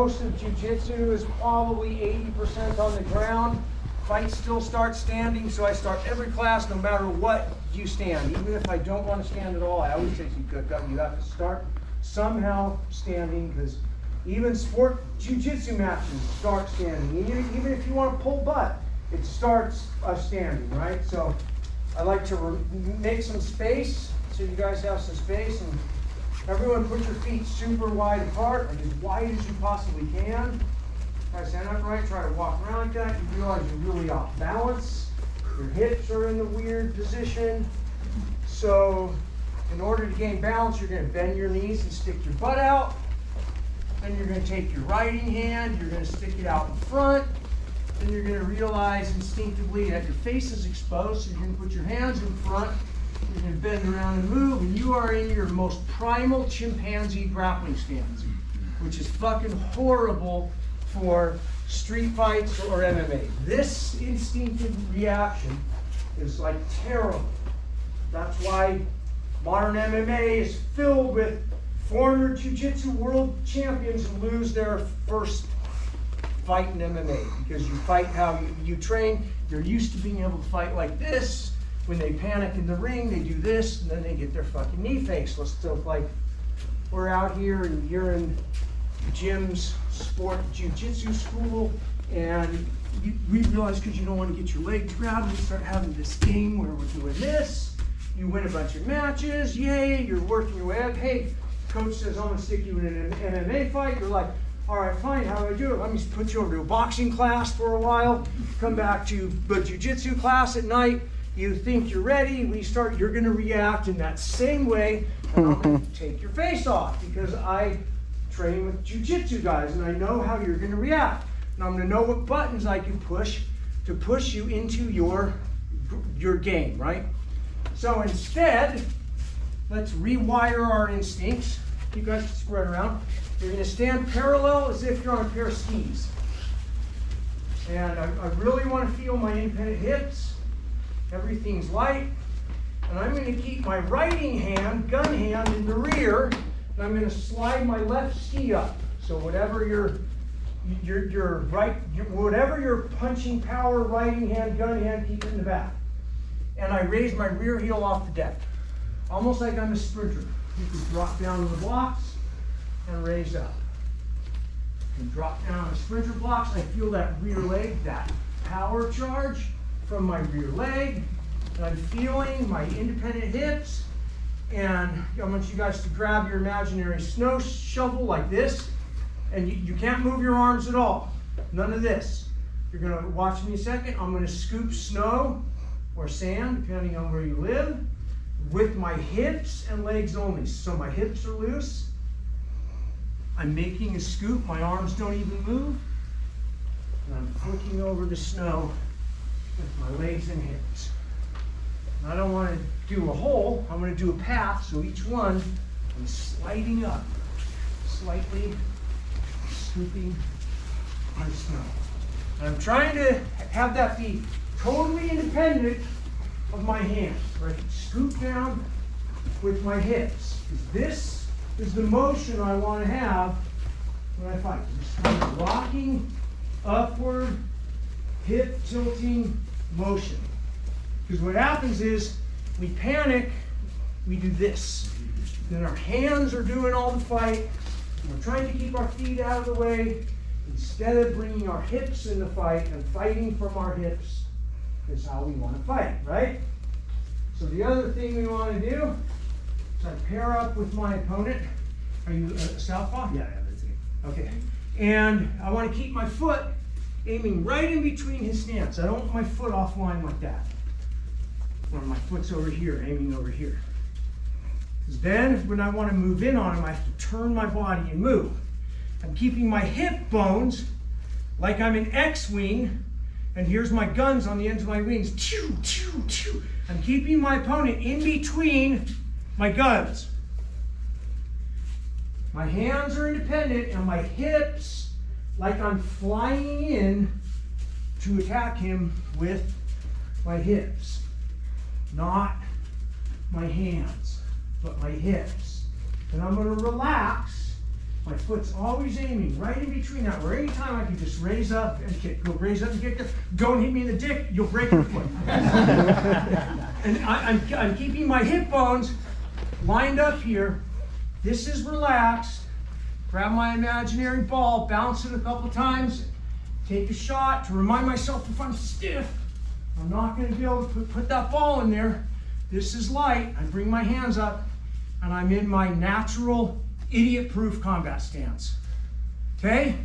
most of jiu-jitsu is probably 80% on the ground. Fights still start standing, so I start every class no matter what you stand. Even if I don't want to stand at all, I always say you have to start somehow standing, because even sport jiu-jitsu matches start standing. Even if you want to pull butt, it starts standing, right? So I like to make some space, so you guys have some space, and everyone put your feet super wide apart, like as wide as you possibly can. Try to stand upright, try to walk around like that. You realize you're really off balance. Your hips are in the weird position. So in order to gain balance, you're going to bend your knees and stick your butt out. Then you're going to take your writing hand, you're going to stick it out in front. Then you're going to realize instinctively that your face is exposed, so you're going to put your hands in front. You're going to bend around and move, and you are in your most primal chimpanzee grappling stance, which is fucking horrible for street fights or MMA. This instinctive reaction is like terrible. That's why modern MMA is filled with former jiu-jitsu world champions who lose their first fight in MMA, because you fight how you train. They're used to being able to fight like this. When they panic in the ring, they do this, and then they get their fucking knee face. So like, we're out here and you're in Jim's sport jiu-jitsu school, and we realize, because you don't want to get your legs grabbed, we start having this game where we're doing this. You win a bunch of matches, yay, you're working your way up. Hey, coach says, I'm going to stick you in an MMA fight. You're like, all right, fine, how do I do it? Let me put you over to a boxing class for a while, come back to the jiu-jitsu class at night. You think you're ready, you're going to react in that same way, and I'm going to take your face off, because I train with jiu-jitsu guys, and I know how you're going to react. And I'm going to know what buttons I can push to push you into your game, right? So instead, let's rewire our instincts. You guys can spread around. You're going to stand parallel as if you're on a pair of skis. And I really want to feel my independent hips. Everything's light. And I'm going to keep my writing hand, gun hand, in the rear. And I'm going to slide my left ski up. So whatever your punching power, writing hand, gun hand, keep it in the back. And I raise my rear heel off the deck, almost like I'm a sprinter. You can drop down to the blocks and raise up. And drop down on the sprinter blocks. I feel that rear leg, that power charge from my rear leg. And I'm feeling my independent hips. And I want you guys to grab your imaginary snow shovel like this. And you can't move your arms at all. None of this. You're going to watch me a second. I'm going to scoop snow or sand, depending on where you live, with my hips and legs only. So my hips are loose. I'm making a scoop. My arms don't even move. And I'm flicking over the snow with my legs and hips. And I don't want to do a hole. I'm going to do a path. So each one, I'm sliding up, slightly scooping my snow. And I'm trying to have that be totally independent of my hands. Right? Scoop down with my hips. Because this is the motion I want to have when I fight. Just kind of rocking, upward, hip tilting motion. Because what happens is we panic, we do this. Then our hands are doing all the fight. And we're trying to keep our feet out of the way instead of bringing our hips in the fight and fighting from our hips. Is how we want to fight, right? So the other thing we want to do is I pair up with my opponent. Are you a southpaw? Yeah, that's it. Okay. And I want to keep my foot aiming right in between his stance. I don't want my foot offline like that. Or my foot's over here, aiming over here. Because then when I want to move in on him, I have to turn my body and move. I'm keeping my hip bones like I'm an X-wing. And here's my guns on the ends of my wings. Choo, choo, choo. I'm keeping my opponent in between my guns. My hands are independent and my hips, like I'm flying in to attack him with my hips. Not my hands, but my hips. And I'm going to relax My foot's always aiming right in between that, where anytime I can just raise up and kick. Go raise up and kick. Don't hit me in the dick, you'll break your foot. And I'm keeping my hip bones lined up here. This is relaxed. Grab my imaginary ball, bounce it a couple times, take a shot to remind myself if I'm stiff, I'm not going to be able to put that ball in there. This is light. I bring my hands up, and I'm in my natural, idiot-proof combat stance. Okay?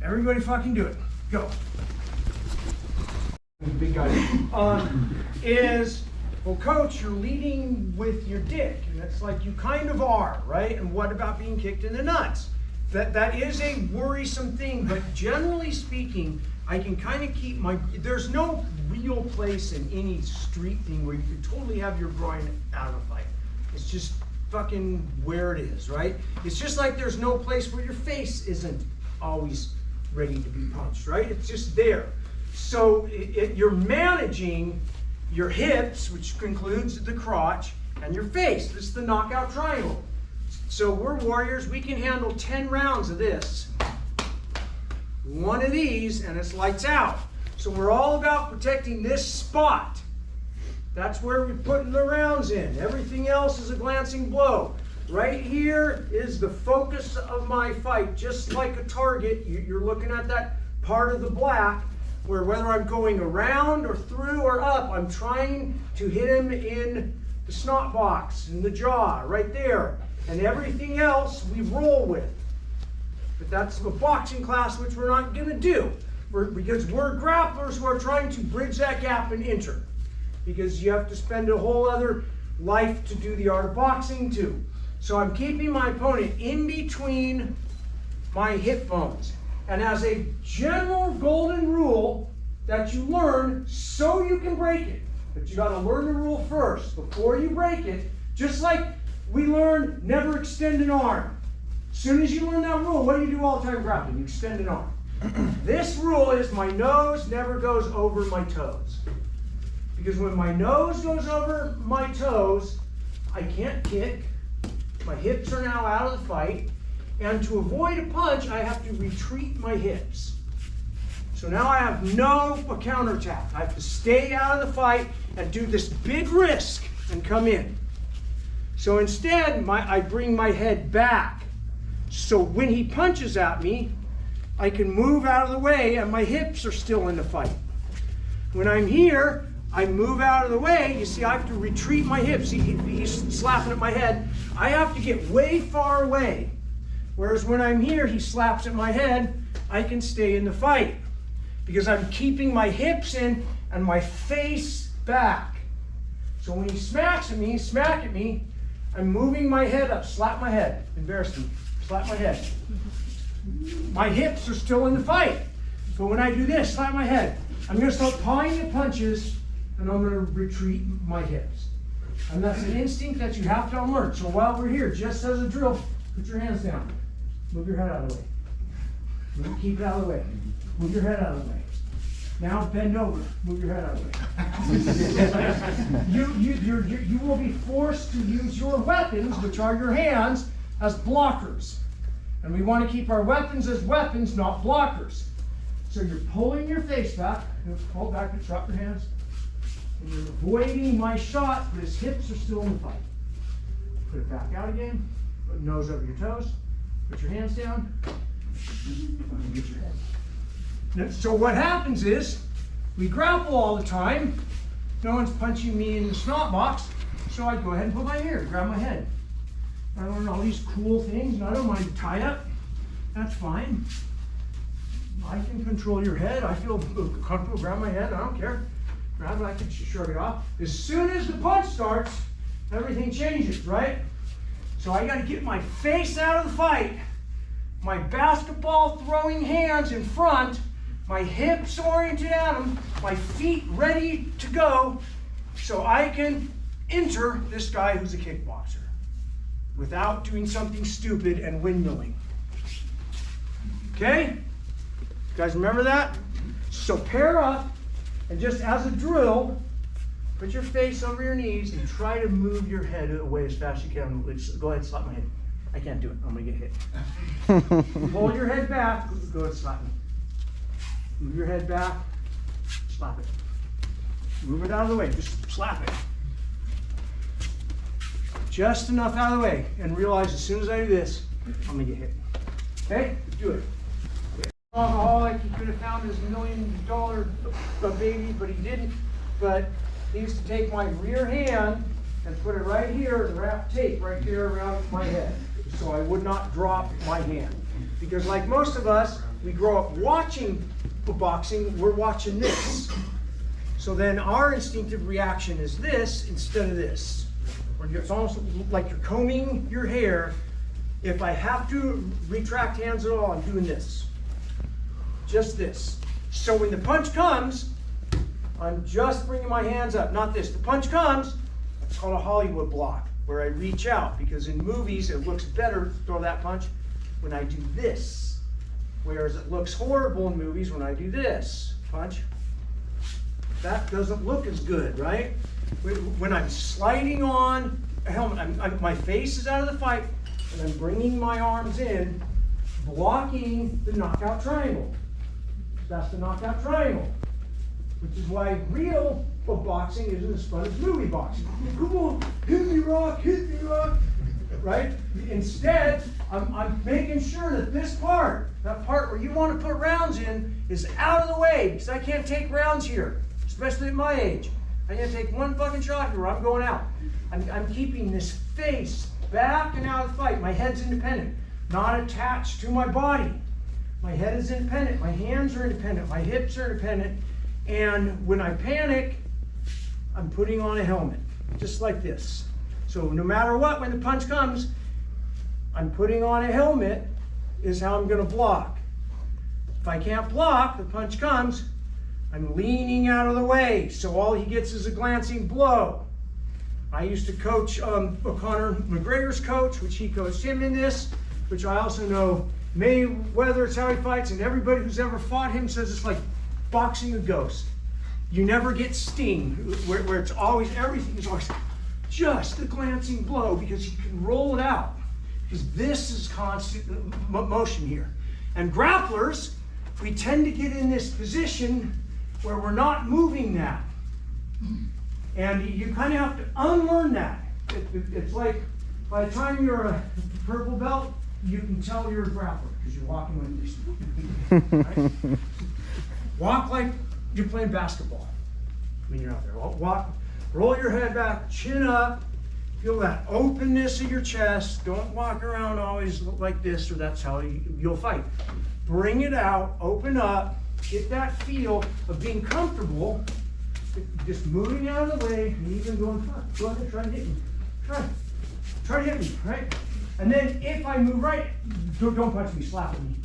Everybody fucking do it. Go. Big guy. Well, coach, you're leading with your dick, and it's like you kind of are, right? And what about being kicked in the nuts? That is a worrisome thing, but generally speaking, I can kind of keep there's no real place in any street thing where you can totally have your groin out of a fight. It's just fucking where it is, right? It's just like there's no place where your face isn't always ready to be punched, right? It's just there. So you're managing your hips, which includes the crotch, and your face. This is the knockout triangle. So we're warriors, we can handle 10 rounds of this. One of these, and it's lights out. So we're all about protecting this spot. That's where we're putting the rounds in. Everything else is a glancing blow. Right here is the focus of my fight. Just like a target, you're looking at that part of the black, where whether I'm going around or through or up, I'm trying to hit him in the snot box, in the jaw, right there. And everything else we roll with. But that's the boxing class, which we're not going to do. Because we're grapplers who are trying to bridge that gap and enter. Because you have to spend a whole other life to do the art of boxing too. So I'm keeping my opponent in between my hip bones. And as a general golden rule that you learn so you can break it, but you got to learn the rule first before you break it, just like we learn never extend an arm. As soon as you learn that rule, what do you do all the time grappling? You extend an arm. This rule is my nose never goes over my toes. Because when my nose goes over my toes, I can't kick. My hips are now out of the fight. And to avoid a punch, I have to retreat my hips. So now I have no counterattack. I have to stay out of the fight and do this big risk and come in. So instead, I bring my head back. So when he punches at me, I can move out of the way and my hips are still in the fight. When I'm here, I move out of the way. You see, I have to retreat my hips. He's slapping at my head. I have to get way far away. Whereas when I'm here, he slaps at my head, I can stay in the fight. Because I'm keeping my hips in and my face back. So when he smacks at me, smack at me, I'm moving my head up, slap my head, embarrass me, slap my head. My hips are still in the fight. So when I do this, slap my head, I'm going to start pawing the punches and I'm going to retreat my hips. And that's an instinct that you have to unlearn. So while we're here, just as a drill, put your hands down. Move your head out of the way. Keep it out of the way. Move your head out of the way. Now bend over. Move your head out of the way. You will be forced to use your weapons, which are your hands, as blockers. And we want to keep our weapons as weapons, not blockers. So you're pulling your face back. Pull back and drop your hands. And you're avoiding my shot, but his hips are still in the fight. Put it back out again. Put nose over your toes. Put your hands down. And get your head. Now, so what happens is, we grapple all the time. No one's punching me in the snot box. So I go ahead and put my ear, grab my head. I learn all these cool things, and I don't mind tie up. That's fine. I can control your head. I feel comfortable, grab my head, I don't care. Grab it, I can shrug it off. As soon as the punch starts, everything changes, right? So I gotta get my face out of the fight, my basketball throwing hands in front, my hips oriented at them, my feet ready to go, so I can enter this guy who's a kickboxer without doing something stupid and windmilling. Okay? You guys remember that? So pair up, and just as a drill, put your face over your knees and try to move your head away as fast as you can. Go ahead, slap my head. I can't do it, I'm gonna get hit. Pull your head back, go ahead, slap me. Move your head back, slap it. Move it out of the way, just slap it. Just enough out of the way, and realize as soon as I do this, I'm gonna get hit. Okay, do it. Alcoholic, he could have found his $1 million baby, but he didn't. But he used to take my rear hand and put it right here and wrap tape right here around my head, so I would not drop my hand. Because like most of us, we grow up watching boxing, we're watching this. So then our instinctive reaction is this instead of this. It's almost like you're combing your hair. If I have to retract hands at all, I'm doing this. Just this. So when the punch comes, I'm just bringing my hands up, not this. The punch comes, it's called a Hollywood block, where I reach out, because in movies it looks better to throw that punch when I do this. Whereas it looks horrible in movies when I do this. Punch. That doesn't look as good, right? When I'm sliding on a helmet, my face is out of the fight, and I'm bringing my arms in, blocking the knockout triangle. That's the knockout triangle. Which is why real boxing isn't as fun as movie boxing. Come on, hit me rock, right? Instead, I'm making sure that this part, that part where you want to put rounds in, is out of the way, because I can't take rounds here, especially at my age. I can't take one fucking shot here, I'm going out. I'm keeping this face back and out of the fight. My head's independent, not attached to my body. My head is independent, my hands are independent, my hips are independent, and when I panic, I'm putting on a helmet, just like this. So no matter what, when the punch comes, I'm putting on a helmet is how I'm gonna block. If I can't block, the punch comes, I'm leaning out of the way, so all he gets is a glancing blow. I used to coach Conor McGregor's coach, which he coached him in this, which I also know Mayweather, it's how he fights, and everybody who's ever fought him says it's like boxing a ghost. You never get sting, where it's always, everything is always just a glancing blow, because you can roll it out. Because this is constant motion here. And grapplers, we tend to get in this position where we're not moving that. And you kind of have to unlearn that. It's like, by the time you're a purple belt, you can tell you're a grappler, because you're walking like this. Right? Walk like you're playing basketball when you're out there. Walk, roll your head back, chin up, feel that openness of your chest. Don't walk around always like this, or that's how you'll fight. Bring it out, open up, get that feel of being comfortable, just moving out of the way, and even going front. Go ahead, try to hit me. Try to hit me, right? And then if I move right, don't punch me, slap me.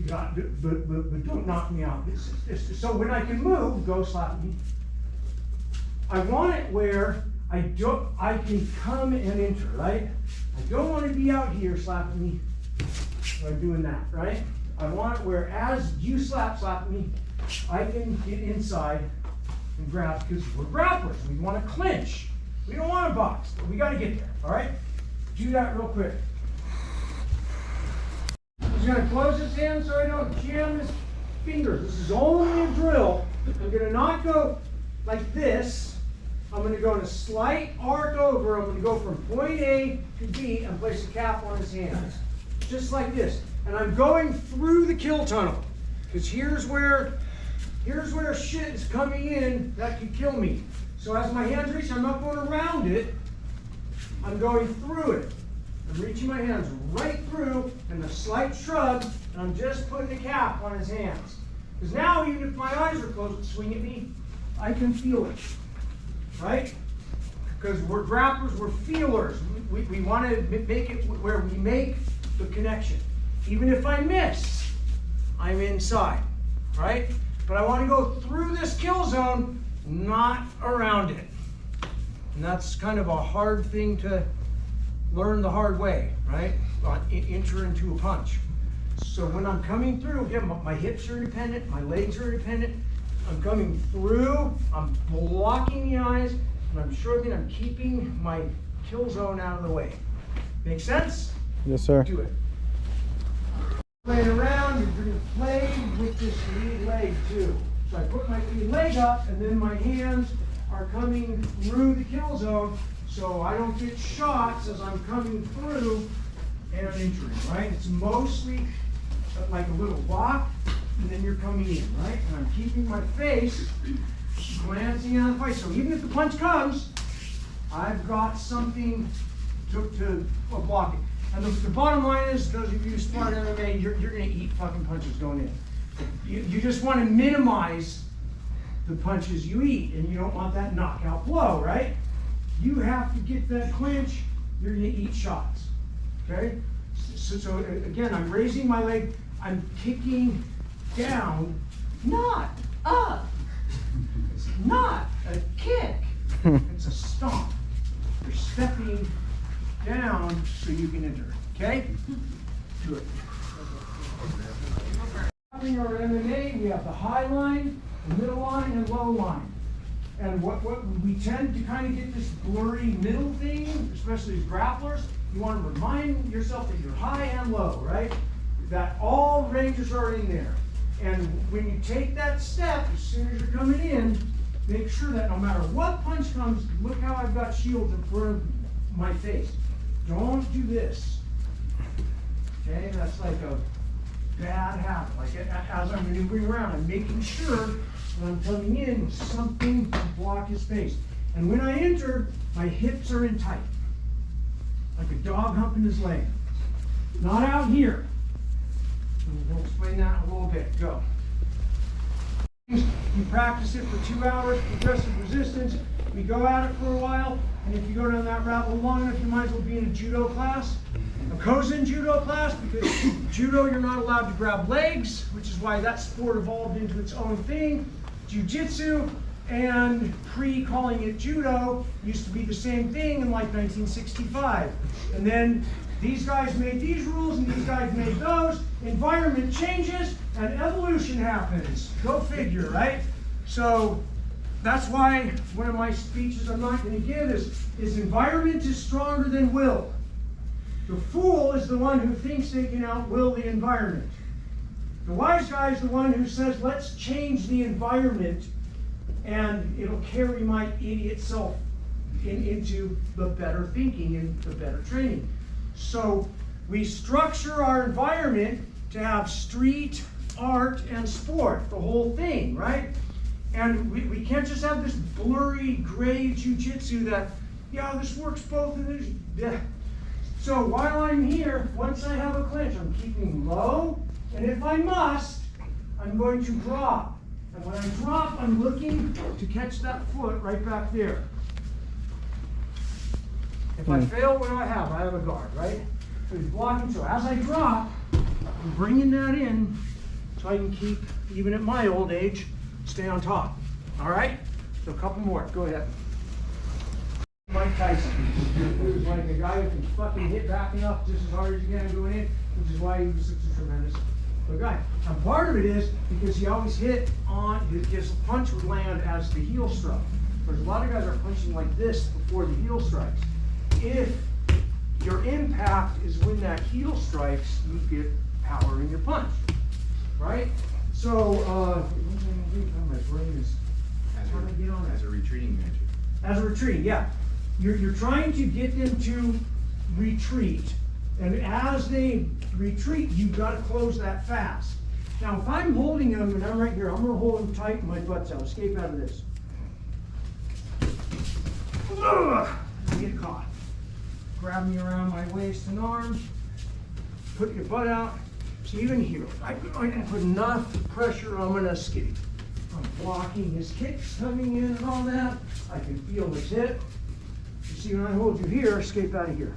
But don't knock me out. So when I can move, go slap me. I want it where I can come and enter, right? I don't want to be out here slapping me by doing that, right? I want it where as you slap me, I can get inside and grab, because we're grapplers. We want to clinch. We don't want to box, but we got to get there, all right? Do that real quick. He's going to close his hand so I don't jam his fingers. This is only a drill. I'm going to not go like this. I'm going to go in a slight arc over. I'm going to go from point A to B and place a cap on his hands. Just like this. And I'm going through the kill tunnel. Because here's where shit is coming in that could kill me. So as my hands reach, I'm not going around it. I'm going through it. I'm reaching my hands right through and a slight shrug, and I'm just putting a cap on his hands. Because now, even if my eyes are closed, swing at me, I can feel it, right? Because we're grapplers, we're feelers. We want to make it where we make the connection. Even if I miss, I'm inside, right? But I want to go through this kill zone, not around it. And that's kind of a hard thing to learn the hard way, right? Enter into a punch. So when I'm coming through, again, my hips are independent, my legs are independent. I'm coming through, I'm blocking the eyes, and I'm shrugging, I'm keeping my kill zone out of the way. Make sense? Yes, sir. Do it. Playing around, you're going to play with this lead leg too. So I put my lead leg up, and then my hands are coming through the kill zone, so I don't get shots as I'm coming through and entering, right? It's mostly like a little lock, and then you're coming in, right? And I'm keeping my face glancing at the fight. So even if the punch comes, I've got something to block it. And the bottom line is, those of you who spar MMA, you're going to eat fucking punches going in. You just want to minimize the punches you eat, and you don't want that knockout blow, right? You have to get that clinch, you're going to eat shots, okay? So again, I'm raising my leg, I'm kicking down, not up. It's not a kick, it's a stomp. You're stepping down so you can enter, okay? Do it. In our MMA, we have the high line, the middle line, and low line. And what we tend to kind of get this blurry middle thing, especially as grapplers. You want to remind yourself that you're high and low, right? That all ranges are in there. And when you take that step, as soon as you're coming in, make sure that no matter what punch comes, look how I've got shields in front of my face. Don't do this. Okay, that's like a bad habit. Like as I'm maneuvering around, I'm making sure when I'm coming in with something to block his face. And when I enter, my hips are in tight, like a dog humping his leg. Not out here. And we'll explain that in a little bit. Go. You practice it for 2 hours, progressive resistance. We go at it for a while, and if you go down that rabbit hole long enough, you might as well be in a judo class, a Kozen judo class, because judo you're not allowed to grab legs, which is why that sport evolved into its own thing. Jiu-jitsu and pre-calling it judo used to be the same thing in like 1965. And then these guys made these rules and these guys made those. Environment changes and evolution happens. Go figure, right? So that's why one of my speeches I'm not going to give is environment is stronger than will. The fool is the one who thinks they can outwill the environment. The wise guy is the one who says, let's change the environment and it'll carry my idiot self into the better thinking and the better training. So we structure our environment to have street, art, and sport, the whole thing, right? And we can't just have this blurry gray jiu-jitsu that, yeah, this works both and there's, yeah. So while I'm here, once I have a clinch, I'm keeping low, and if I must, I'm going to drop. And when I drop, I'm looking to catch that foot right back there. If I fail, what do I have? I have a guard, right? So he's blocking. So as I drop, I'm bringing that in so I can keep, even at my old age, stay on top. All right? So a couple more. Go ahead. Mike Tyson. He was like a guy who can fucking hit back enough just as hard as you can going in, which is why he was such a tremendous guy. And part of it is because he always hit on, his punch would land as the heel struck. There's a lot of guys are punching like this before the heel strikes. If your impact is when that heel strikes, you get power in your punch, right? So, my brain is trying to get on that. As a retreating magic. As a retreat, yeah. You're trying to get them to retreat. And as they retreat, you've got to close that fast. Now, if I'm holding them and I'm right here, I'm going to hold them tight and my butt's out. Escape out of this. Ugh, get caught. Grab me around my waist and arms. Put your butt out. So even here, I can put enough pressure, I'm going to escape. I'm blocking his kicks coming in and all that. I can feel his hip. You see, when I hold you here, escape out of here.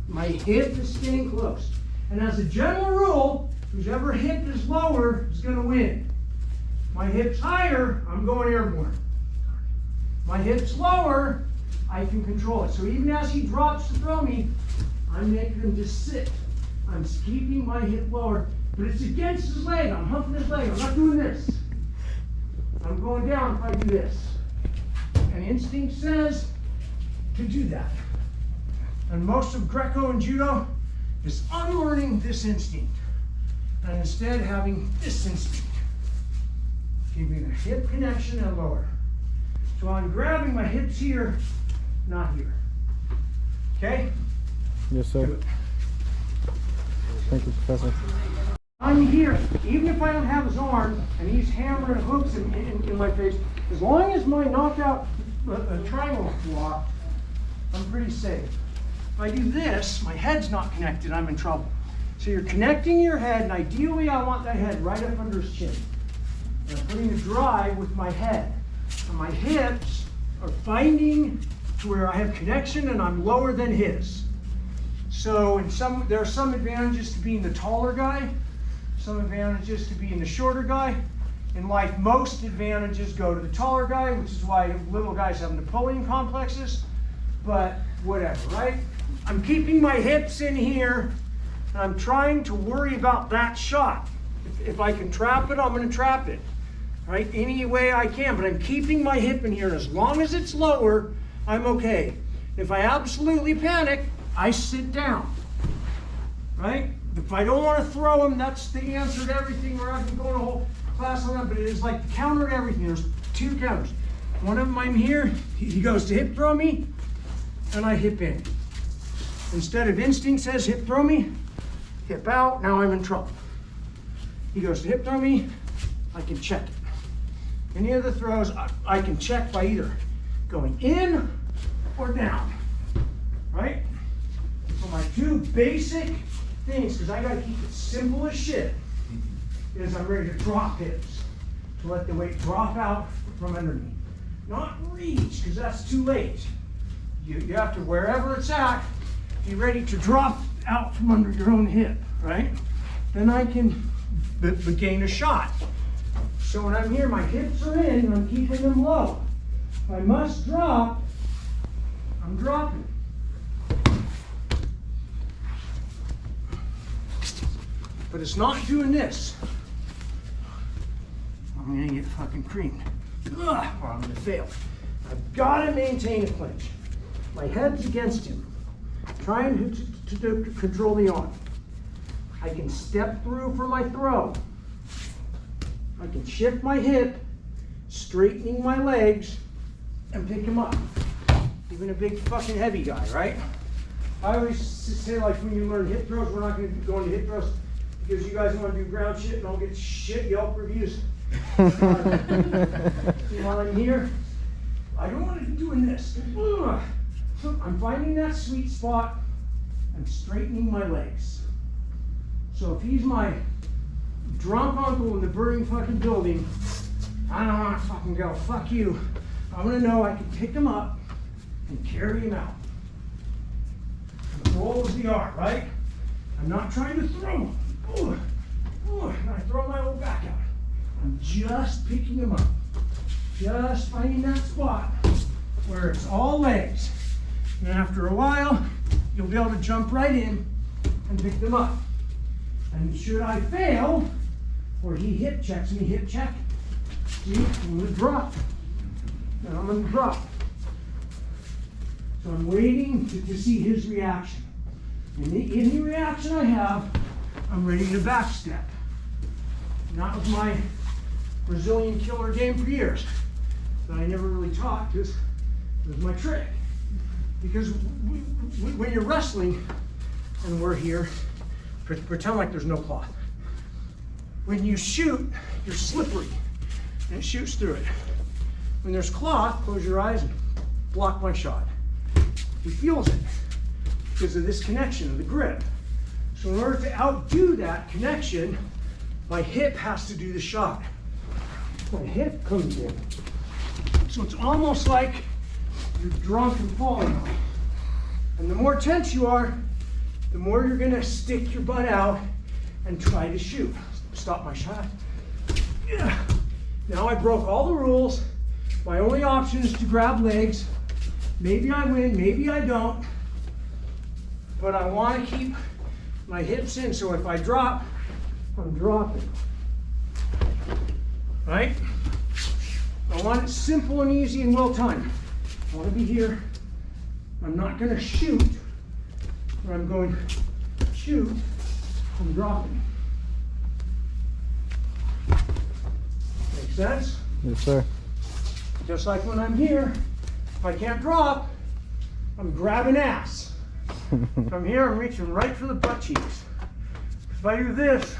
My hip is staying close. And as a general rule, whoever hip is lower is going to win. My hip's higher, I'm going airborne. My hip's lower, I can control it. So even as he drops to throw me, I'm making him just sit. I'm keeping my hip lower, but it's against his leg. I'm humping his leg. I'm not doing this. I'm going down if I do this. And instinct says, to do that. And most of Greco and Judo is unlearning this instinct and instead having this instinct. Keeping the hip connection and lower. So I'm grabbing my hips here, not here. Okay? Yes, sir. Thank you, Professor. I'm here, even if I don't have his arm and he's hammering hooks in my face, as long as my knockout triangle lock, I'm pretty safe. If I do this, my head's not connected, I'm in trouble. So you're connecting your head, and ideally I want that head right up under his chin. And I'm putting the drive with my head. So my hips are finding to where I have connection and I'm lower than his. So there are some advantages to being the taller guy, some advantages to being the shorter guy. In life, most advantages go to the taller guy, which is why little guys have Napoleon complexes, but whatever, right? I'm keeping my hips in here, and I'm trying to worry about that shot. If I can trap it, I'm gonna trap it, right? Any way I can, but I'm keeping my hip in here, and as long as it's lower, I'm okay. If I absolutely panic, I sit down, right? If I don't want to throw him, that's the answer to everything. Where I've been going a whole class on that, but it is like the counter to everything. There's two counters. One of them I'm here, he goes to hip throw me, and I hip in. Instead of instinct says hip throw me, hip out, now I'm in trouble. He goes to hip throw me, I can check it. Any of the throws, I can check by either going in or down, right? So my two basic things, because I gotta keep it simple as shit, is I'm ready to drop hips, to let the weight drop out from under me. Not reach, because that's too late. You have to, wherever it's at, be ready to drop out from under your own hip, right? Then I can gain a shot. So when I'm here, my hips are in, and I'm keeping them low. If I must drop, I'm dropping. But it's not doing this. I'm gonna get fucking creamed. Or I'm gonna fail. I've gotta maintain a clinch. My head's against him. Trying to control the arm. I can step through for my throw. I can shift my hip, straightening my legs, and pick him up. Even a big fucking heavy guy, right? I always say, like, when you learn hip throws, we're not gonna go into hip throws because you guys want to do ground shit and I'll get shit Yelp reviews. While I'm here, I don't want to be doing this. I'm finding that sweet spot and straightening my legs. So if he's my drunk uncle in the burning fucking building, I don't want to fucking go, fuck you. I want to know I can pick him up and carry him out. Control is the art, right? I'm not trying to throw him. And I throw my old back out. I'm just picking him up. Just finding that spot where it's all legs. And after a while, you'll be able to jump right in and pick them up. And should I fail, or he hip checks me, hip check, see, I'm gonna drop. And I'm gonna drop. So I'm waiting to see his reaction. And any reaction I have, I'm ready to backstep. And that was my Brazilian killer game for years that I never really taught because it was my trick. Because when you're wrestling, and we're here, pretend like there's no cloth. When you shoot, you're slippery, and it shoots through it. When there's cloth, close your eyes and block my shot. He feels it because of this connection of the grip. So in order to outdo that connection, my hip has to do the shot. My hip comes in. So it's almost like you're drunk and falling. And the more tense you are, the more you're gonna stick your butt out and try to shoot. Stop my shot. Yeah. Now I broke all the rules. My only option is to grab legs. Maybe I win, maybe I don't. But I want to keep my hips in, so if I drop, I'm dropping. Right? I want it simple and easy and well timed. I want to be here, I'm not going to shoot, but I'm going to shoot from dropping. Make sense? Yes, sir. Just like when I'm here, if I can't drop, I'm grabbing ass. If I'm here, I'm reaching right for the butt cheeks. If I do this,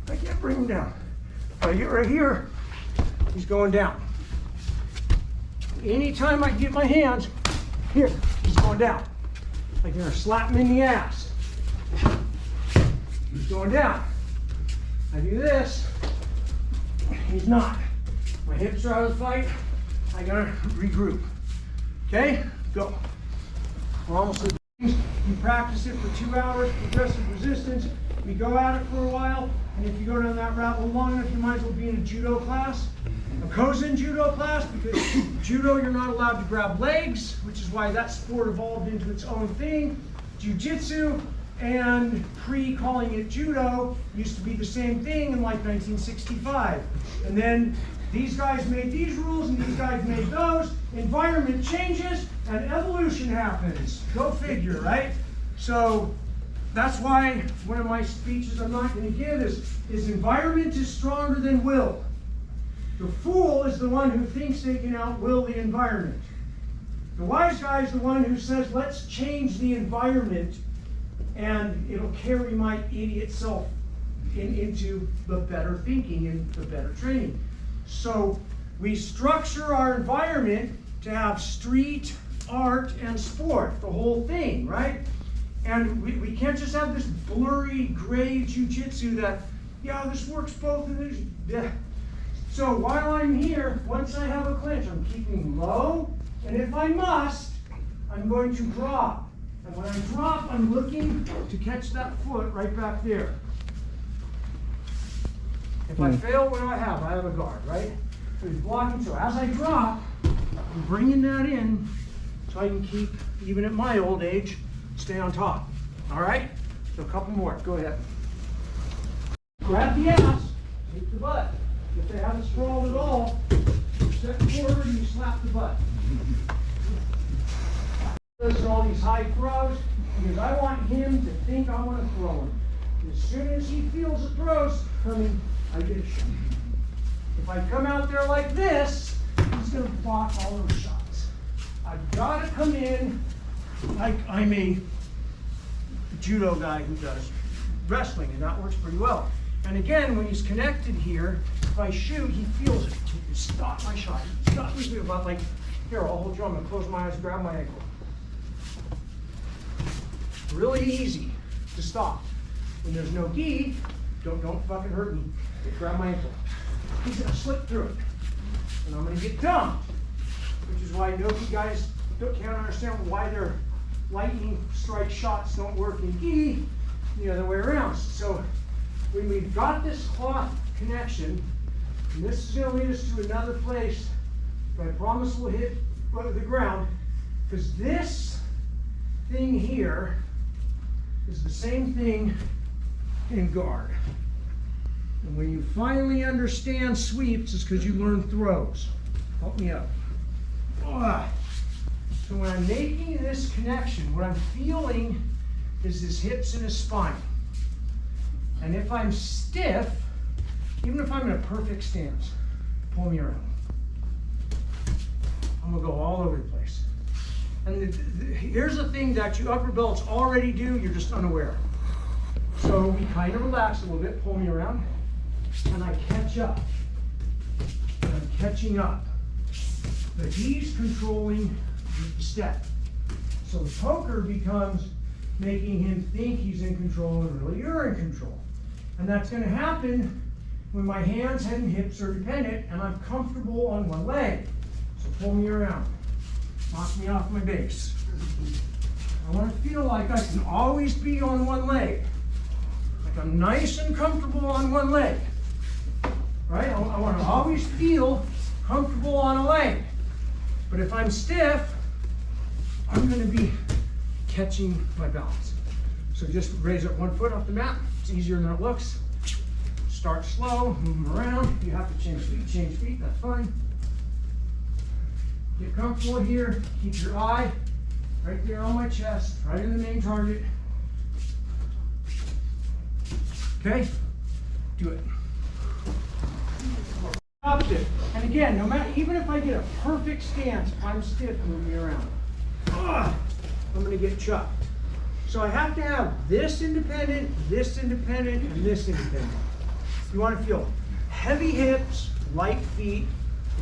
I can't bring him down. If I get right here, he's going down. Anytime I get my hands here, he's going down. Like you're gonna slap him in the ass. He's going down. I do this, he's not. My hips are out of the fight. I gotta regroup. Okay, go. We're almost at the things. You practice it for 2 hours, progressive resistance. We go at it for a while, and if you go down that rabbit hole long enough, you might as well be in a judo class, a Kozen judo class, because judo you're not allowed to grab legs, which is why that sport evolved into its own thing. Jiu-jitsu and pre-calling it judo used to be the same thing in like 1965. And then these guys made these rules and these guys made those. Environment changes and evolution happens. Go figure, right? So that's why one of my speeches I'm not going to give is environment is stronger than will. The fool is the one who thinks they can outwill the environment. The wise guy is the one who says, let's change the environment and it'll carry my idiot self into the better thinking and the better training. So we structure our environment to have street, art, and sport, the whole thing, right? And we can't just have this blurry gray jiu-jitsu that, yeah, this works both of these. Yeah. So while I'm here, once I have a clinch, I'm keeping low, and if I must, I'm going to drop. And when I drop, I'm looking to catch that foot right back there. If I fail, what do I have? I have a guard, right? So he's blocking. So as I drop, I'm bringing that in so I can keep, even at my old age, stay on top. All right? So a couple more. Go ahead. Grab the ass, take the butt. If they haven't sprawled at all, you step forward and you slap the butt. There's all these high throws because I want him to think I want to throw him. As soon as he feels the throws coming, I get a shot. If I come out there like this, he's going to block all those shots. I've got to come in like I'm a judo guy who does wrestling, and that works pretty well. And again, when he's connected here, if I shoot, he feels it. He can stop my shot. He can stop me about like, here, I'll hold you, I'm going to close my eyes, grab my ankle. Really easy to stop. When there's no gi, don't fucking hurt me. Grab my ankle. He's gonna slip through it. And I'm gonna get dumped. Which is why no-gi guys can't understand why their lightning strike shots don't work in gi, the other way around. So when we've got this cloth connection, and this is gonna lead us to another place, but I promise we'll hit the ground, because this thing here is the same thing in guard. And when you finally understand sweeps, it's because you learn throws. Help me up. So when I'm making this connection, what I'm feeling is his hips and his spine. And if I'm stiff, even if I'm in a perfect stance, pull me around. I'm gonna go all over the place. And here's the thing that you upper belts already do, you're just unaware. So we kind of relax a little bit, pull me around, and I catch up. And I'm catching up. But he's controlling the step. So the poker becomes making him think he's in control and really you're in control. And that's going to happen when my hands, head, and hips are dependent and I'm comfortable on one leg. So pull me around. Knock me off my base. I want to feel like I can always be on one leg. Like I'm nice and comfortable on one leg. Right? I want to always feel comfortable on a leg. But if I'm stiff, I'm going to be catching my balance. So just raise up one foot off the mat. It's easier than it looks. Start slow, move them around. If you have to change feet, that's fine. Get comfortable here. Keep your eye right there on my chest, right in the main target. Okay? Do it. Opposite. And again, no matter, even if I get a perfect stance, if I'm stiff, move me around. I'm going to get chucked. So I have to have this independent, and this independent. You want to feel heavy hips, light feet,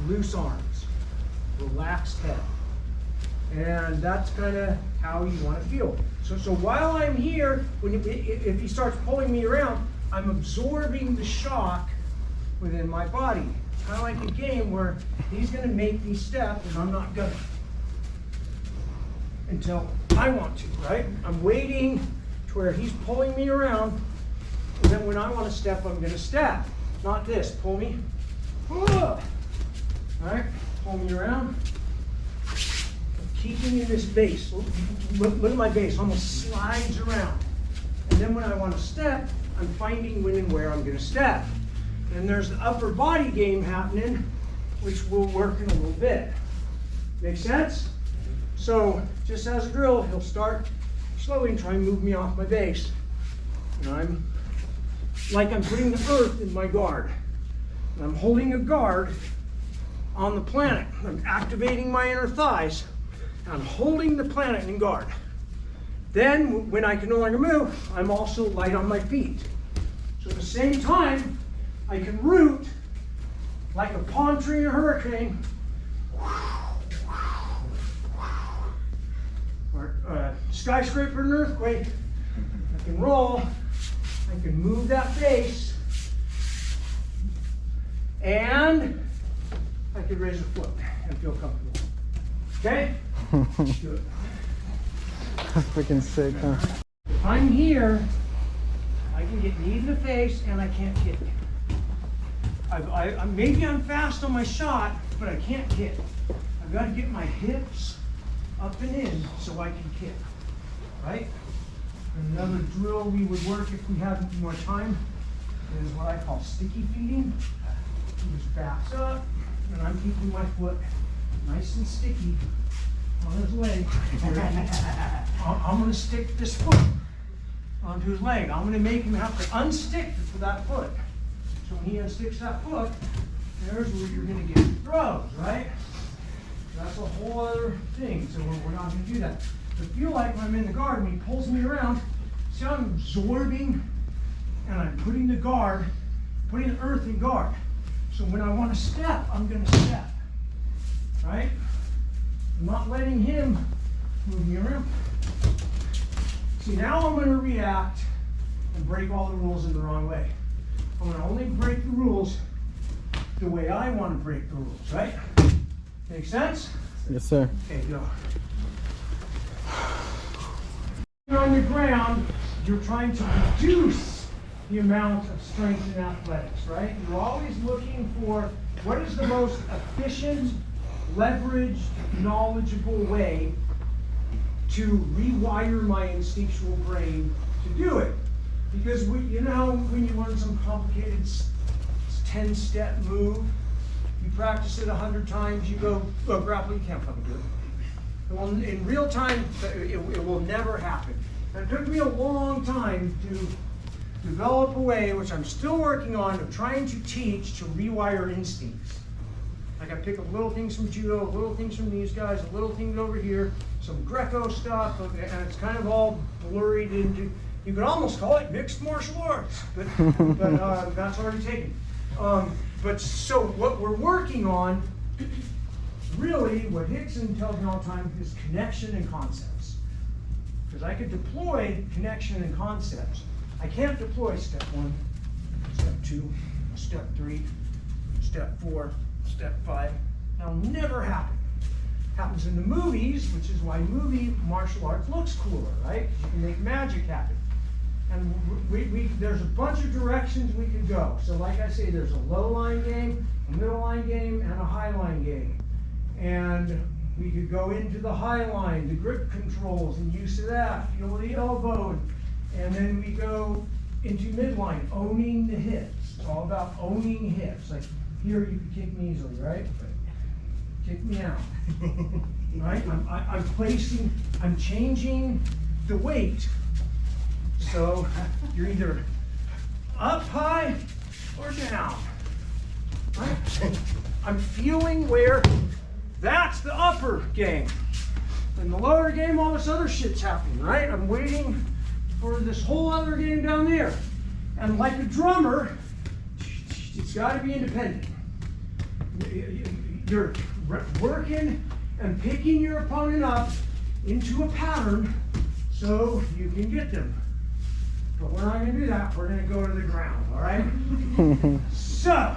loose arms, relaxed head. And that's kind of how you want to feel. So while I'm here, if he starts pulling me around, I'm absorbing the shock within my body. It's kind of like a game where he's going to make these steps and I'm not going to. Until I want to, right? I'm waiting to where he's pulling me around, and then when I want to step, I'm going to step. Not this. Pull me. All right? Pull me around. Keeping in this base. Look at my base. Almost slides around. And then when I want to step, I'm finding when and where I'm going to step. And there's the upper body game happening, which we'll work in a little bit. Make sense? So, just as a drill, he'll start slowly and try and move me off my base. And I'm putting the earth in my guard. And I'm holding a guard on the planet. I'm activating my inner thighs. And I'm holding the planet in guard. Then, when I can no longer move, I'm also light on my feet. So at the same time, I can root like a palm tree in a hurricane. Or skyscraper in an earthquake. I can roll. I can move that base. And I can raise a foot and feel comfortable. Okay? Do it. That's freaking sick, huh? If I'm here, I can get knee to the face and I can't kick. Maybe I'm fast on my shot, but I can't kick. I've got to get my hips up and in so I can kick. Right? Another drill we would work if we had more time is what I call sticky feeding. He just backs up, and I'm keeping my foot nice and sticky on his leg. I'm going to stick this foot onto his leg. I'm going to make him have to unstick for that foot. So when he unsticks that foot, there's where you're going to get throws, right? That's a whole other thing, so we're not going to do that. But feel like when I'm in the guard, when he pulls me around, see how I'm absorbing and I'm putting the guard, putting the earth in guard. So when I want to step, I'm going to step, right? I'm not letting him move me around. See, now I'm going to react and break all the rules in the wrong way. I'm going to only break the rules the way I want to break the rules, right? Make sense? Yes, sir. Okay, go. You're on the ground, you're trying to reduce the amount of strength and athletics, right? You're always looking for what is the most efficient, leveraged, knowledgeable way to rewire my instinctual brain to do it. Because when you learn some complicated 10-step move, you practice it 100 times, you go, oh, grappling, you can't fucking do it. Well, in real time, it will never happen. And it took me a long time to develop a way, which I'm still working on, of trying to teach to rewire instincts. Like I pick up little things from judo, little things from these guys, little things over here, some Greco stuff, and it's kind of all blurred into, you could almost call it mixed martial arts, but that's already taken. But so what we're working on, really what Hickson tells me all the time is connection and concepts. Because I could deploy connection and concepts. I can't deploy step 1, step 2, step 3, step 4, step 5. That'll never happen. Happens in the movies, which is why movie martial arts looks cooler, right? You can make magic happen. And there's a bunch of directions we could go. So like I say, there's a low line game, a middle line game, and a high line game. And we could go into the high line, the grip controls and use of that, feel the elbow. And then we go into midline, owning the hips. It's all about owning hips. Like here, you can kick me easily, right? kick me out. Right? I'm changing the weight. So you're either up high or down. Right? I'm feeling where that's the upper game. In the lower game, all this other shit's happening, right? I'm waiting for this whole other game down there. And like a drummer, it's got to be independent. You're working and picking your opponent up into a pattern so you can get them. But we're not going to do that. We're going to go to the ground, all right? So,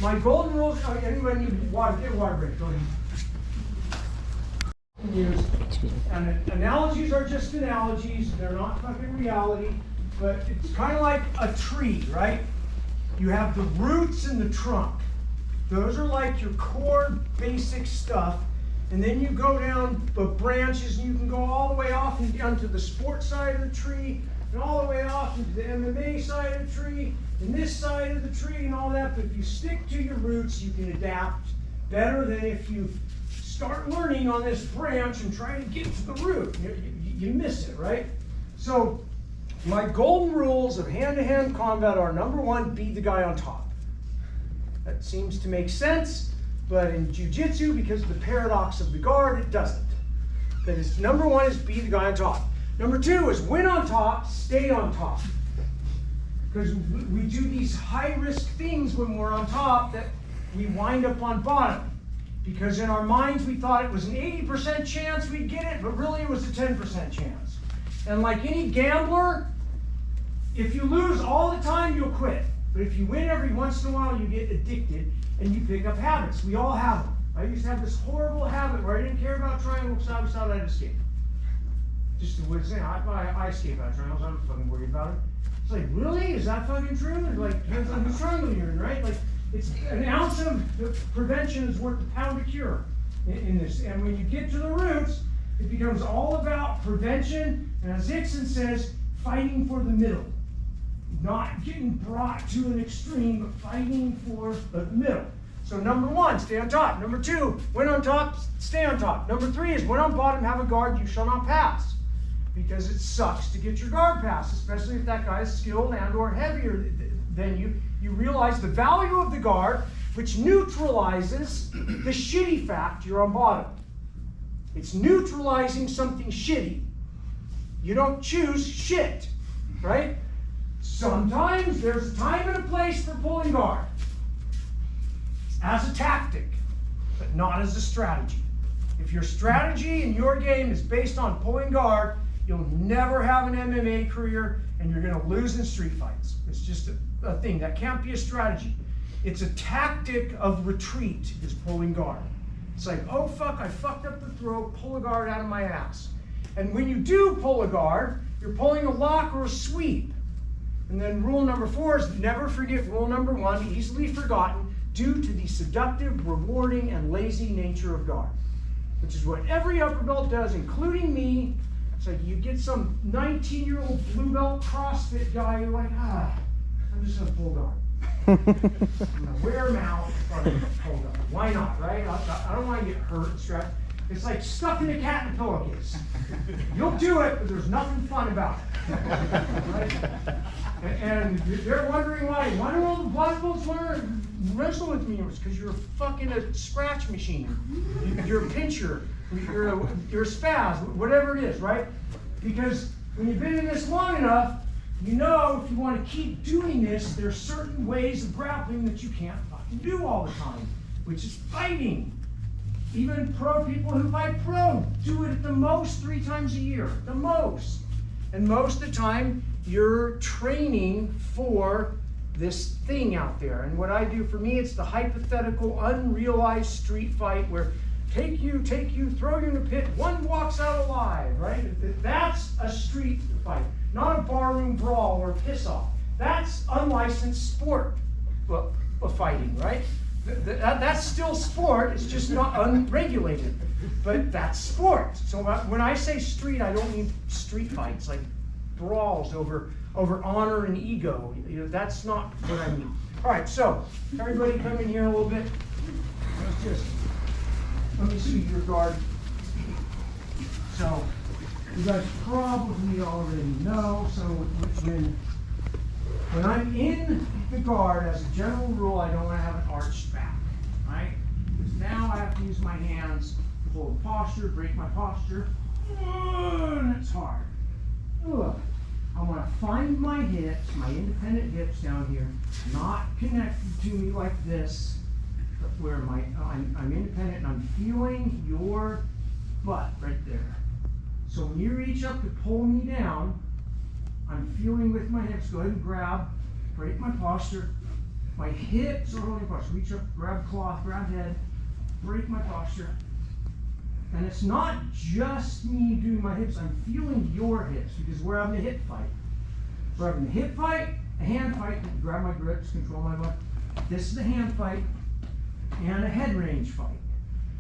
my golden rules. Oh, anybody need water? Get a water break. Go ahead. And analogies are just analogies. They're not fucking reality. But it's kind of like a tree, right? You have the roots and the trunk. Those are like your core basic stuff. And then you go down the branches and you can go all the way off and down to the sports side of the tree and all the way off into the MMA side of the tree and this side of the tree and all that. But if you stick to your roots, you can adapt better than if you start learning on this branch and try to get to the root. You miss it, right? So my golden rules of hand-to-hand combat are: number one, be the guy on top. That seems to make sense, but in jiu-jitsu, because of the paradox of the guard, it doesn't. That is, number one is be the guy on top. Number two is win on top, stay on top. Because we do these high-risk things when we're on top that we wind up on bottom. Because in our minds we thought it was an 80% chance we'd get it, but really it was a 10% chance. And like any gambler, if you lose all the time, you'll quit. But if you win every once in a while, you get addicted and you pick up habits. We all have them. I used to have this horrible habit where I didn't care about triangles, so I thought I'd escape. Just the way to say, I escape out of triangles, I'm not fucking worried about it. It's like, really? Is that fucking true? It's like, depends on whose triangle you're in, right? Like, it's an ounce of prevention is worth a pound of cure in this. And when you get to the roots, it becomes all about prevention, and as Dixon says, fighting for the middle. Not getting brought to an extreme, but fighting for the middle. So number one, stay on top. Number two, win on top, stay on top. Number three is win on bottom, have a guard you shall not pass. Because it sucks to get your guard passed, especially if that guy is skilled and or heavier than you. You realize the value of the guard, which neutralizes the shitty fact you're on bottom. It's neutralizing something shitty. You don't choose shit, right? Sometimes there's a time and a place for pulling guard as a tactic, but not as a strategy. If your strategy in your game is based on pulling guard, you'll never have an MMA career and you're going to lose in street fights. It's just a thing. That can't be a strategy. It's a tactic of retreat, is pulling guard. It's like, oh fuck, I fucked up the throat, pull a guard out of my ass. And when you do pull a guard, you're pulling a lock or a sweep. And then rule number 4 is never forget rule number 1, easily forgotten, due to the seductive, rewarding, and lazy nature of guard. Which is what every upper belt does, including me. It's like you get some 19-year-old blue belt CrossFit guy, you're like, I'm just gonna pull guard. I'm gonna wear them out, but pull guard. Why not, right? I don't want to get hurt and stressed. It's like stuffing a cat in a pillowcase. You'll do it, but there's nothing fun about it. Right? And they're wondering why. Why do all the black belts want to wrestle with me? It's because you're fucking a scratch machine. You're a pincher. You're a spaz. Whatever it is, right? Because when you've been in this long enough, you know if you want to keep doing this, there's certain ways of grappling that you can't fucking do all the time, which is fighting. Even pro people who fight pro do it at the most 3 times a year, the most. And most of the time, you're training for this thing out there. And what I do for me, it's the hypothetical, unrealized street fight where take you, throw you in a pit, one walks out alive, right? That's a street fight, not a barroom brawl or piss off. That's unlicensed sport fighting, right? That's still sport, it's just not unregulated, but that's sport. So when I say street, I don't mean street fights, like brawls over honor and ego. You know, that's not what I mean. All right, so everybody come in here a little bit. Let's just let me see your guard. So, you guys probably already know, so when I'm in the guard, as a general rule, I don't want to have an arched back, right? Because now I have to use my hands to hold posture, break my posture, and it's hard. Ugh. I want to find my hips, my independent hips down here, not connected to me like this, but where I'm independent and I'm feeling your butt right there. So when you reach up to pull me down, I'm feeling with my hips. Go ahead and grab, break my posture. My hips are holding posture. Reach up, grab cloth, grab head, break my posture. And it's not just me doing my hips, I'm feeling your hips because we're having a hip fight. We're having a hip fight, a hand fight, grab my grips, control my butt. This is a hand fight and a head range fight.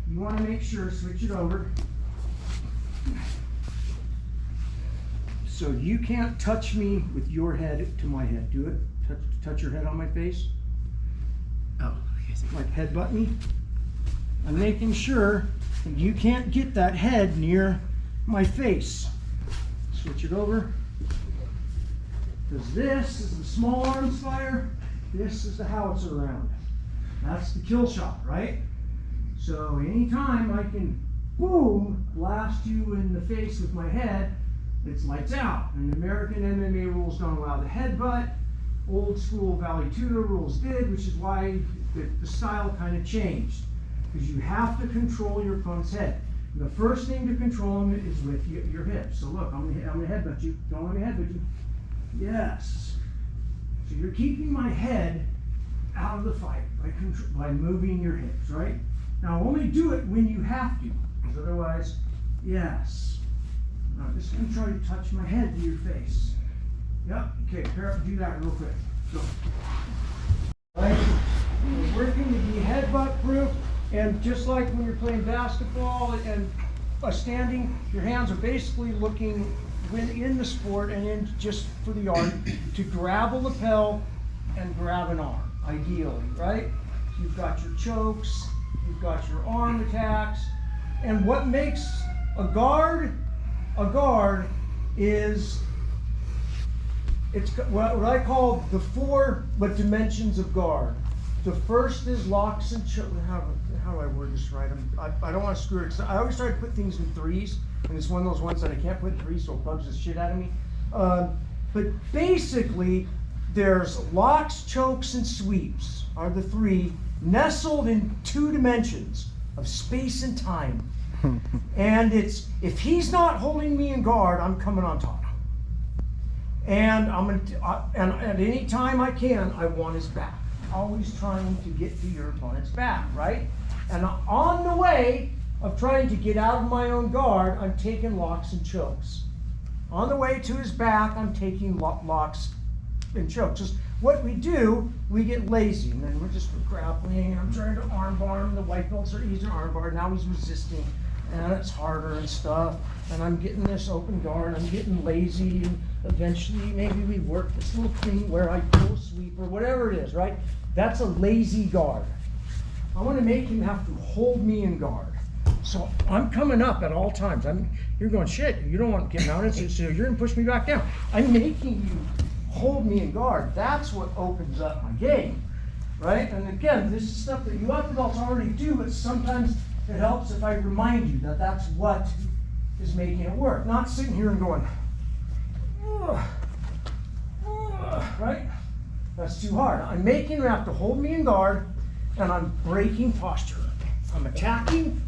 You want to make sure, switch it over. So you can't touch me with your head to my head. Do it. Touch your head on my face. Oh, okay. Like headbutt me. I'm making sure that you can't get that head near my face. Switch it over. Because this is the small arms fire. This is the Haueter round. That's the kill shot, right? So anytime I can, boom, blast you in the face with my head, it's lights out. And American MMA rules don't allow the headbutt. Old school Valley Tudo rules did, which is why the style kind of changed. Because you have to control your opponent's head. The first thing to control him is with your hips. So look, I'm gonna headbutt you. Don't let me headbutt you. Yes. So you're keeping my head out of the fight by moving your hips, right? Now only do it when you have to, because otherwise, yes. Now I'm just gonna try to touch my head to your face. Yep, okay, pair up and do that real quick. Go. Right? We're working to be headbutt proof, and just like when you're playing basketball and standing, your hands are basically looking in the sport and in just for the art to grab a lapel and grab an arm, ideally, right? You've got your chokes, you've got your arm attacks, and what makes a guard is it's what I call the four dimensions of guard. The first is locks and chokes. How do I word this right? I don't want to screw it because I always try to put things in threes, and it's one of those ones that I can't put in threes, so it bugs the shit out of me. But basically, there's locks, chokes, and sweeps are the three nestled in 2 dimensions of space and time. And it's if he's not holding me in guard, I'm coming on top. And and at any time I can, I want his back. Always trying to get to your opponent's back, right? And on the way of trying to get out of my own guard, I'm taking locks and chokes. On the way to his back, I'm taking locks and chokes. Just what we do, we get lazy, and then we're just grappling, and I'm trying to armbar him. The white belts are easier armbar. Now he's resisting, and it's harder and stuff. And I'm getting this open guard. I'm getting lazy, and eventually maybe we work this little thing where I pull sweep or whatever it is, right? That's a lazy guard. I want to make him have to hold me in guard. So I'm coming up at all times. You're going, shit, you don't want to get mounted, so you're going to push me back down. I'm making you hold me in guard. That's what opens up my game, right? And again, this is stuff that you adults already do, but sometimes it helps if I remind you that that's what is making it work. Not sitting here and going, right? That's too hard. I'm making him have to hold me in guard, and I'm breaking posture. I'm attacking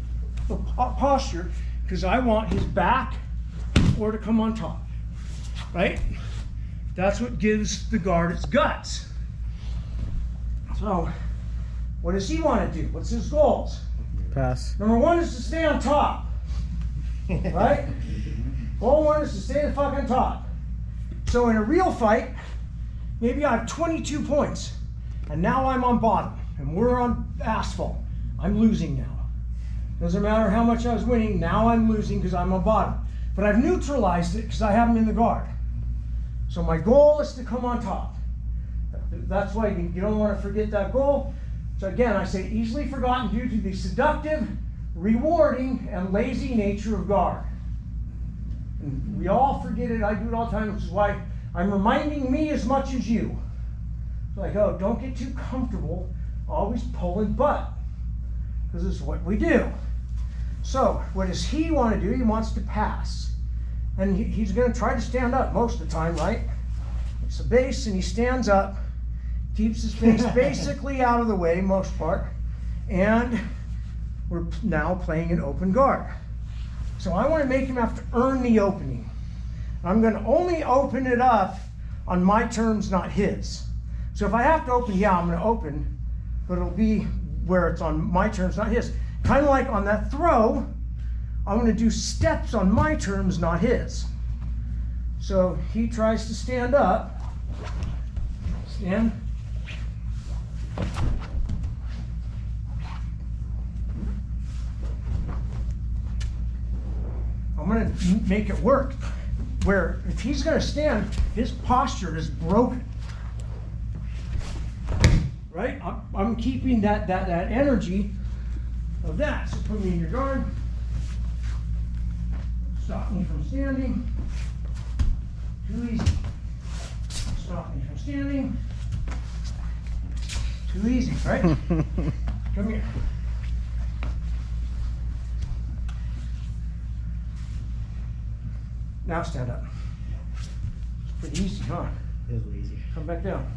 the posture because I want his back or to come on top, right? That's what gives the guard its guts. So, what does he want to do? What's his goals? Pass. Number 1 is to stay on top, right? Goal 1 is to stay the fuck on top. So in a real fight, maybe I have 22 points, and now I'm on bottom, and we're on asphalt. I'm losing now. Doesn't matter how much I was winning, now I'm losing because I'm on bottom. But I've neutralized it because I have him in the guard. So my goal is to come on top. That's why you don't want to forget that goal. So again, I say easily forgotten due to the seductive rewarding and lazy nature of guard. And we all forget it. I do it all the time, which is why I'm reminding me as much as you. It's like, oh, don't get too comfortable always pulling butt, because it's what we do. So what does he want to do? He wants to pass. And he's going to try to stand up most of the time, right? It's a base, and he stands up, keeps his face basically out of the way most part, and we're now playing an open guard. So I want to make him have to earn the opening. I'm going to only open it up on my terms, not his. So if I have to open, yeah, I'm going to open, but it'll be where it's on my terms, not his. Kind of like on that throw, I'm going to do steps on my terms, not his. So he tries to stand up. Stand. I'm going to make it work. Where if he's going to stand, his posture is broken. Right? I'm keeping that energy of that. So put me in your guard. Stop me from standing. Too easy. Stop me from standing. Too easy, right? Come here. Now stand up. It's pretty easy, huh? It was way easier. Come back down.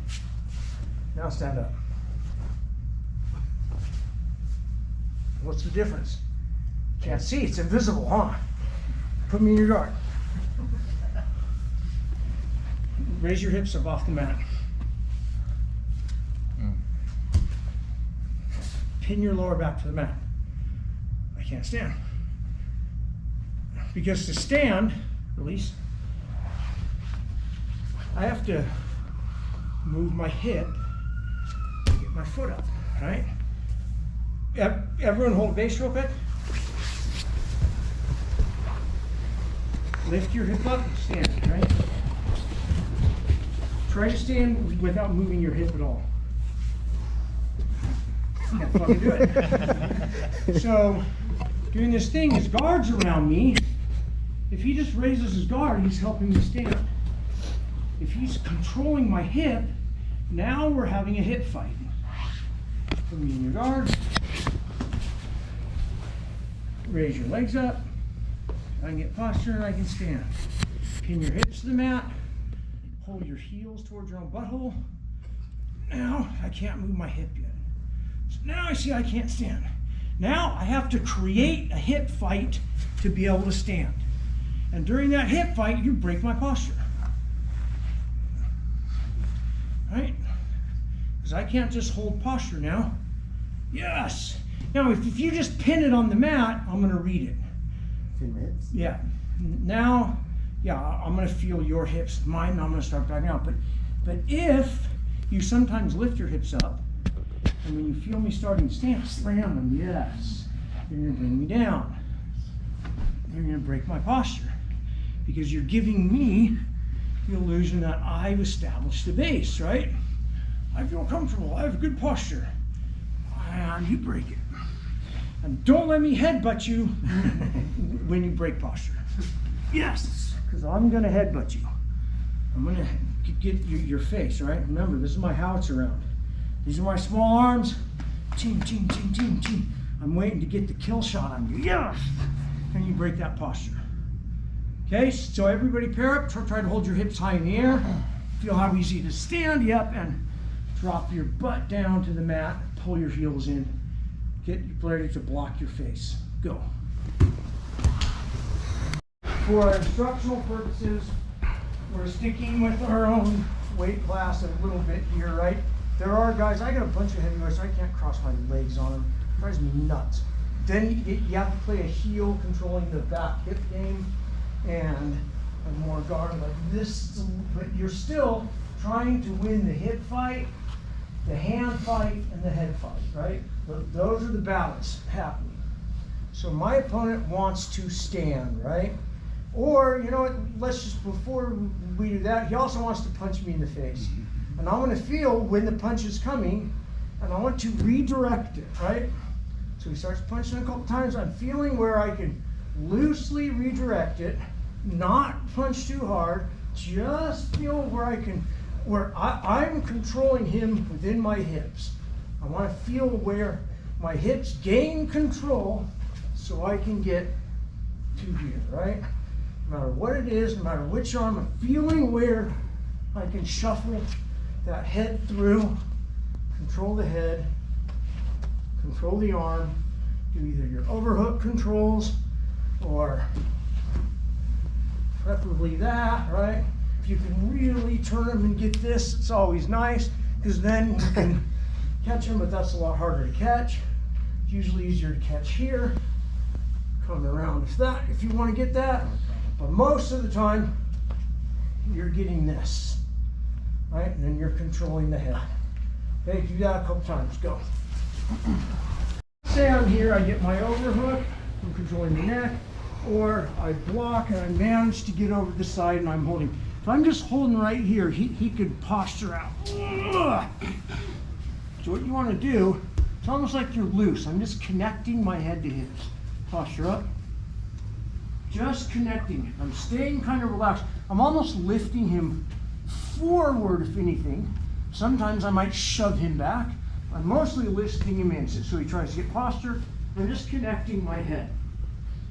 Now stand up. What's the difference? Can't see, it's invisible, huh? Put me in your guard. Raise your hips up off the mat. Pin your lower back to the mat. I can't stand. Because to stand, release, I have to move my hip to get my foot up, right? Everyone hold base real quick. Lift your hip up and stand, right? Try to stand without moving your hip at all. Can't fucking do it. So, doing this thing, his guard's around me. If he just raises his guard, he's helping me stand. If he's controlling my hip, now we're having a hip fight. Put me in your guard. Raise your legs up. I can get posture and I can stand. Pin your hips to the mat. Hold your heels towards your own butthole. Now I can't move my hip yet. So now I see I can't stand. Now I have to create a hip fight to be able to stand. And during that hip fight, you break my posture. Right? Because I can't just hold posture now. Yes. Now if you just pin it on the mat, I'm going to read it. 2 minutes? Yeah. Now, yeah, I'm going to feel your hips, mine, and I'm going to start backing out. But if you sometimes lift your hips up, and when you feel me starting to stand, slam them, yes. You're going to bring me down. You're going to break my posture. Because you're giving me the illusion that I've established the base, right? I feel comfortable, I have good posture. And you break it. And don't let me headbutt you when you break posture. Yes, because I'm going to headbutt you. I'm going to get your face, right? Remember, this is my Haueter round. These are my small arms. Ching, ching, ching, ching, ching. I'm waiting to get the kill shot on you. Yes! And you break that posture. Okay, so everybody pair up. Try to hold your hips high in the air. Feel how easy it is to stand. Yep, and drop your butt down to the mat. Pull your heels in. Get ready to block your face. Go. For instructional purposes, we're sticking with our own weight class a little bit here, right? There are guys, I got a bunch of heavyweights, so I can't cross my legs on them. It drives me nuts. Then you have to play a heel controlling the back hip game and a more guard like this, but you're still trying to win the hip fight, the hand fight, and the head fight, right? Those are the battles happening. So my opponent wants to stand, right? Or, you know what, let's just, before we do that, he also wants to punch me in the face. And I want to feel when the punch is coming, and I want to redirect it, right? So he starts punching a couple times. I'm feeling where I can loosely redirect it, not punch too hard, just feel where I'm controlling him within my hips. I want to feel where my hips gain control so I can get to here, right? No matter what it is, no matter which arm, I'm feeling where I can shuffle that head through, control the head, control the arm, do either your overhook controls or preferably that, right? If you can really turn them and get this, it's always nice, because then you can catch them, but that's a lot harder to catch. It's usually easier to catch here. Come around with that if you want to get that, but most of the time you're getting this, right? And then you're controlling the head. Okay, do that a couple times, go. Say I'm here, I get my overhook, I'm controlling the neck, or I block and I manage to get over the side and I'm holding. If I'm just holding right here, he could posture out. So what you want to do, it's almost like you're loose. I'm just connecting my head to his. Posture up. Just connecting. I'm staying kind of relaxed. I'm almost lifting him forward, if anything. Sometimes I might shove him back. I'm mostly lifting him in. So he tries to get posture. I'm just connecting my head.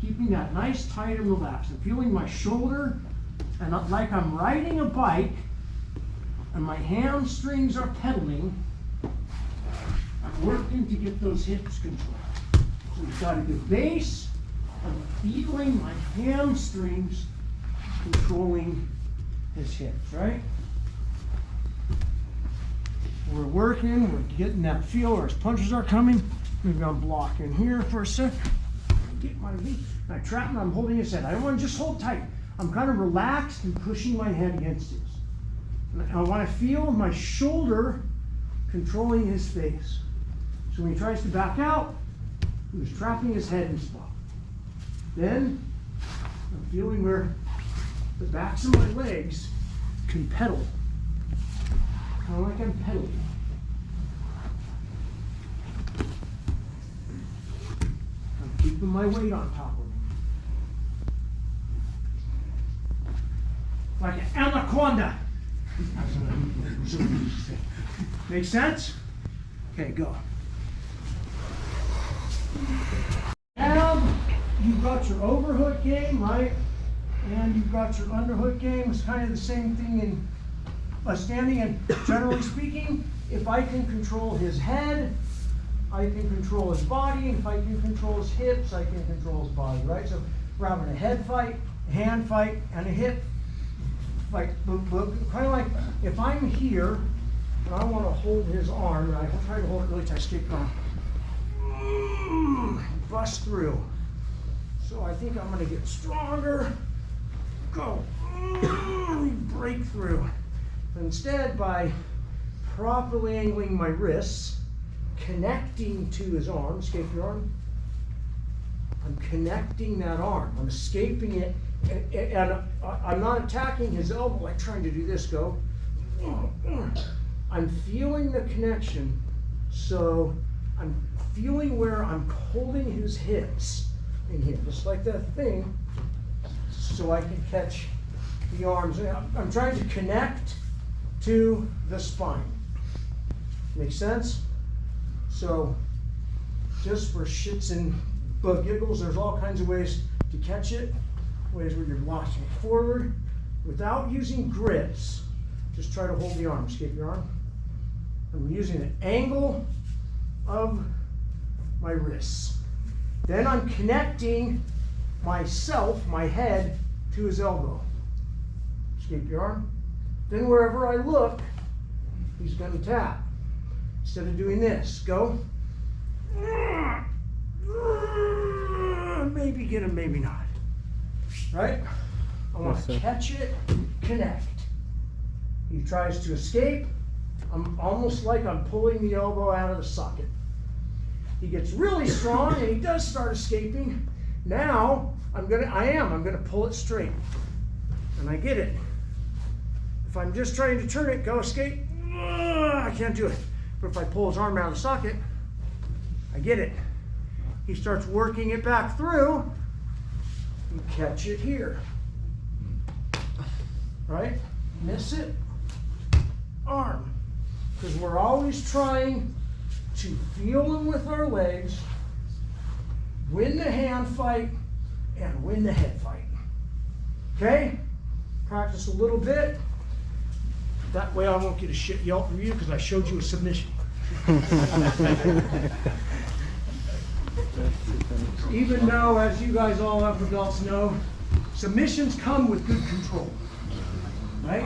Keeping that nice, tight, and relaxed. I'm feeling my shoulder, and like I'm riding a bike, and my hamstrings are pedaling. I'm working to get those hips controlled. So we've got a good base. I'm feeling my hamstrings controlling his hips, right? We're working, we're getting that feel where his punches are coming. Maybe I'm blocking here for a sec. Get my knee. I trap him, I'm holding his head. I don't want to just hold tight. I'm kind of relaxed and pushing my head against his. And I want to feel my shoulder controlling his face. So when he tries to back out, he was trapping his head in spot. Then I'm feeling where the backs of my legs can pedal. Kind of like I'm pedaling. I'm keeping my weight on top of him. Like an anaconda. Make sense? Okay, go. Now you've got your overhook game, right? And you've got your underhook game. It's kind of the same thing in standing, and generally speaking, if I can control his head, I can control his body, and if I can control his hips, I can control his body, right? So we're having a head fight, a hand fight, and a hip fight. Kind of like if I'm here and I want to hold his arm, and I try to hold it really tight, escape arm, bust through. So I think I'm going to get stronger. Go. Break through. Instead, by properly angling my wrists, connecting to his arm, escape your arm, I'm connecting that arm. I'm escaping it, and I'm not attacking his elbow like trying to do this, go. I'm feeling the connection, so I'm feeling where I'm holding his hips in here, just like that thing, so I can catch the arms. I'm trying to connect to the spine. Make sense? So just for shits and giggles, there's all kinds of ways to catch it. Ways where you're launching it forward without using grips. Just try to hold the arm. Escape your arm. I'm using the angle of my wrists. Then I'm connecting myself, my head, to his elbow. Escape your arm. Then wherever I look, he's going to tap. Instead of doing this, go. Maybe get him, maybe not. Right? I want to catch it, connect. He tries to escape. I'm almost like I'm pulling the elbow out of the socket. He gets really strong and he does start escaping. Now I'm gonna pull it straight. And I get it. If I'm just trying to turn it, go escape, I can't do it. But if I pull his arm out of the socket, I get it. he starts working it back through, you catch it here. Right? Miss it, arm. Because we're always trying to feel them with our legs, win the hand fight, and win the head fight. Okay? Practice a little bit. That way I won't get a shit yelp from you because I showed you a submission. Even though, as you guys all upper belts know, submissions come with good control. Right?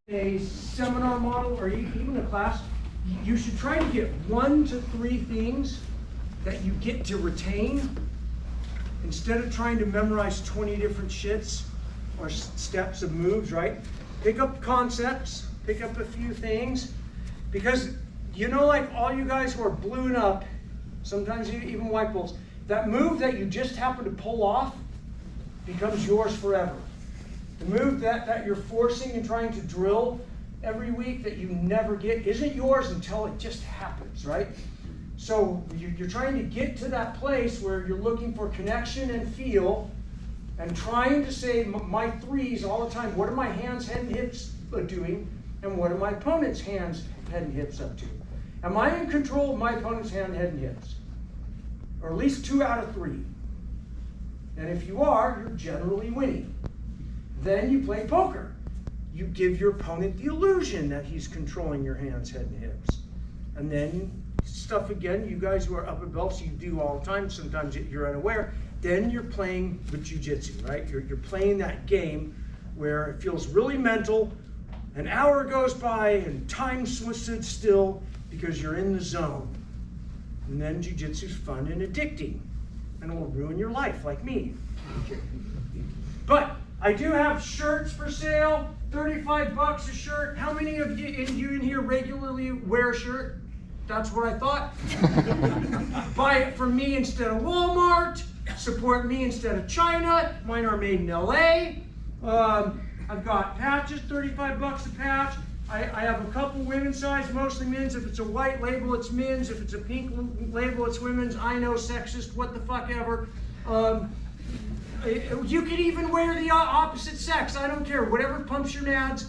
A seminar model or even a class, you should try to get 1 to 3 things that you get to retain instead of trying to memorize 20 different shits or steps of moves, right? Pick up concepts, pick up a few things, because you know, like all you guys who are bluing up, sometimes even white belts, that move that you just happen to pull off becomes yours forever. The move that you're forcing and trying to drill every week that you never get isn't yours until it just happens, right? So you're trying to get to that place where you're looking for connection and feel and trying to say my threes all the time. What are my hands, head, and hips doing? And what are my opponent's hands, head, and hips up to? Am I in control of my opponent's hand, head, and hips? Or at least 2 out of 3. And if you are, you're generally winning. Then you play poker. You give your opponent the illusion that he's controlling your hands, head, and hips. And then stuff again, you guys who are upper belts, you do all the time, sometimes you're unaware. Then you're playing with jiu-jitsu, right? You're playing that game where it feels really mental. An hour goes by and time stood still because you're in the zone. And then jiu-jitsu's fun and addicting. And it will ruin your life like me. But I do have shirts for sale, $35 a shirt. How many of you in here regularly wear a shirt? That's what I thought. Buy it from me instead of Walmart. Support me instead of China. Mine are made in LA. I've got patches, $35 a patch. I have a couple women's size, mostly men's. If it's a white label, it's men's. If it's a pink label, it's women's. I know, sexist, what the fuck ever. You can even wear the opposite sex. I don't care. Whatever pumps your nads.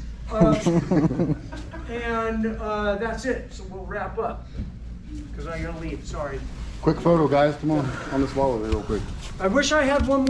And that's it. So we'll wrap up. Because I gotta leave. Sorry. Quick photo, guys. Come on this wall over here real quick. I wish I had one more.